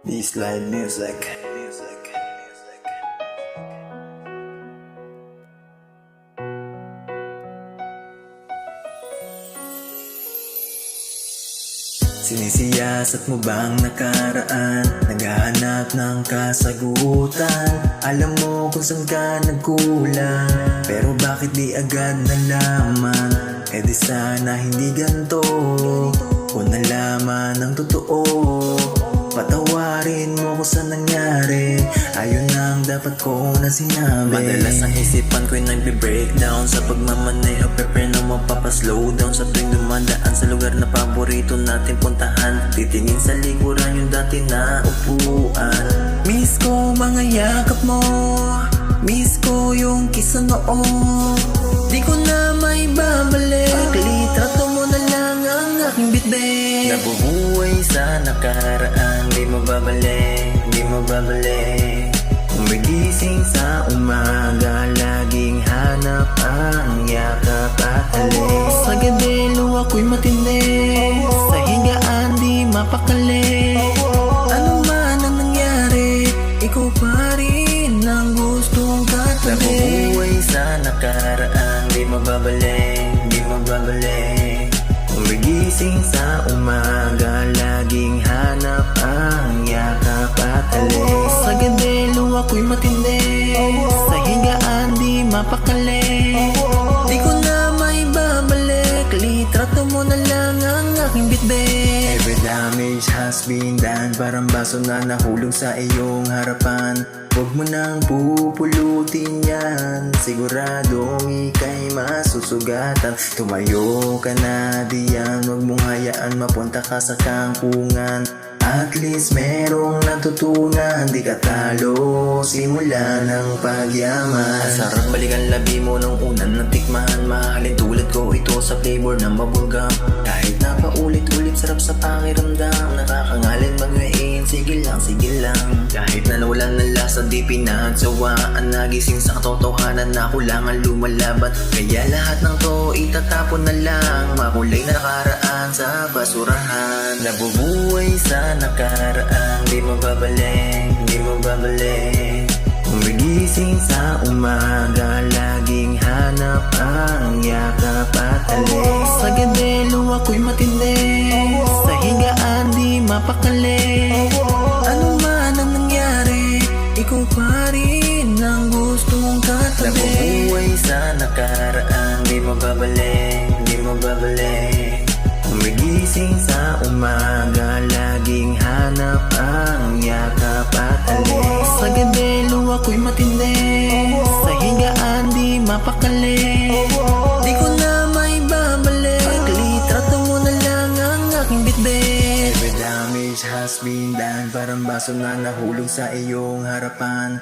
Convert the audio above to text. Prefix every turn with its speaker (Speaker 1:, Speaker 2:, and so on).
Speaker 1: This live music. Sinisiyasat mo bang nakaraan? Naghahanap ng kasagutan. Alam mo kung saan ka nagkulang, pero bakit di agad nalaman? Eh di sana hindi ganto. Kung nalaman ang totoo, patawarin mo kung saan nangyari. Ayun ang dapat ko na sinabi. Madalas ang isipan ko'y nagbe-breakdown sa pagmamaneho, prepare na mapapaslow down sa tuwing dumadaan sa lugar na paborito natin puntahan. Titingin sa likuran yung dati na upuan. Miss ko mga yakap mo, miss ko yung kiss sa noo. Di ko na may babalik, litrato mo na lang ang aking bitbit. Nabubuhay sa nakaraan, di mo babalik, di mo babalik. Umigising sa umaga, laging hanap ang yakap at halik. Sa gadelo ako'y matindi, sa higaan di mapakali. Ano man ang nangyari, ikaw pa rin ang gustong katabi. Nabubuhay sa nakaraan, di mo babalik, di mo babalik. Umigising sa umaga, laging hanap ang yakap at halik. Sa gadelo ako'y matindi, sa higaan di mapakali. Di ko na may babalik, litrato mo na lang ang aking bitbit. Every damage has been done, parang baso na nahulog sa iyong harapan. Huwag mo nang pupulutin yan, siguradong ika'y masusugatan. Tumayo ka na diyan, huwag mong hayaan mapunta ka sa kangkungan. At least merong natutunan, di ka talo simula ng pagyaman. Ang sarap balikan labi mo nung unang natikman. Mahalin tulad ko ito sa flavor ng bubblegum. Kahit na paulit-ulit sarap sa pakiramdam. Nakakangalin magwain, sige lang, sige lang. Kahit na nawalan ng lasa di pinagsawaan. Nagising sa katotohanan na ako lang ang lumalaban. Kaya lahat ng to itatapon na lang. Makulay na nakaraan sa basurahan. Nabubuhay sa nakaraan, di mo babalik, di mo babalik. Umigising sa umaga, laging hanap ang yakap at halik. Sa gadelo ako'y matindi, sa higaan di mapakali. Ano man ang nangyari, ikaw pa rin ang gustong katabi. Nabubuhay sa nakaraan, di mo babalik, di mo babalik. Umigising sa umaga, laging hanap ang yakap at halik. Sa gadelo ako'y matindi, sa higaan di mapakali. Di ko na may babalik, litrato mo na lang ang aking bitbit. Every damage has been done, parang baso na nahulog sa iyong harapan.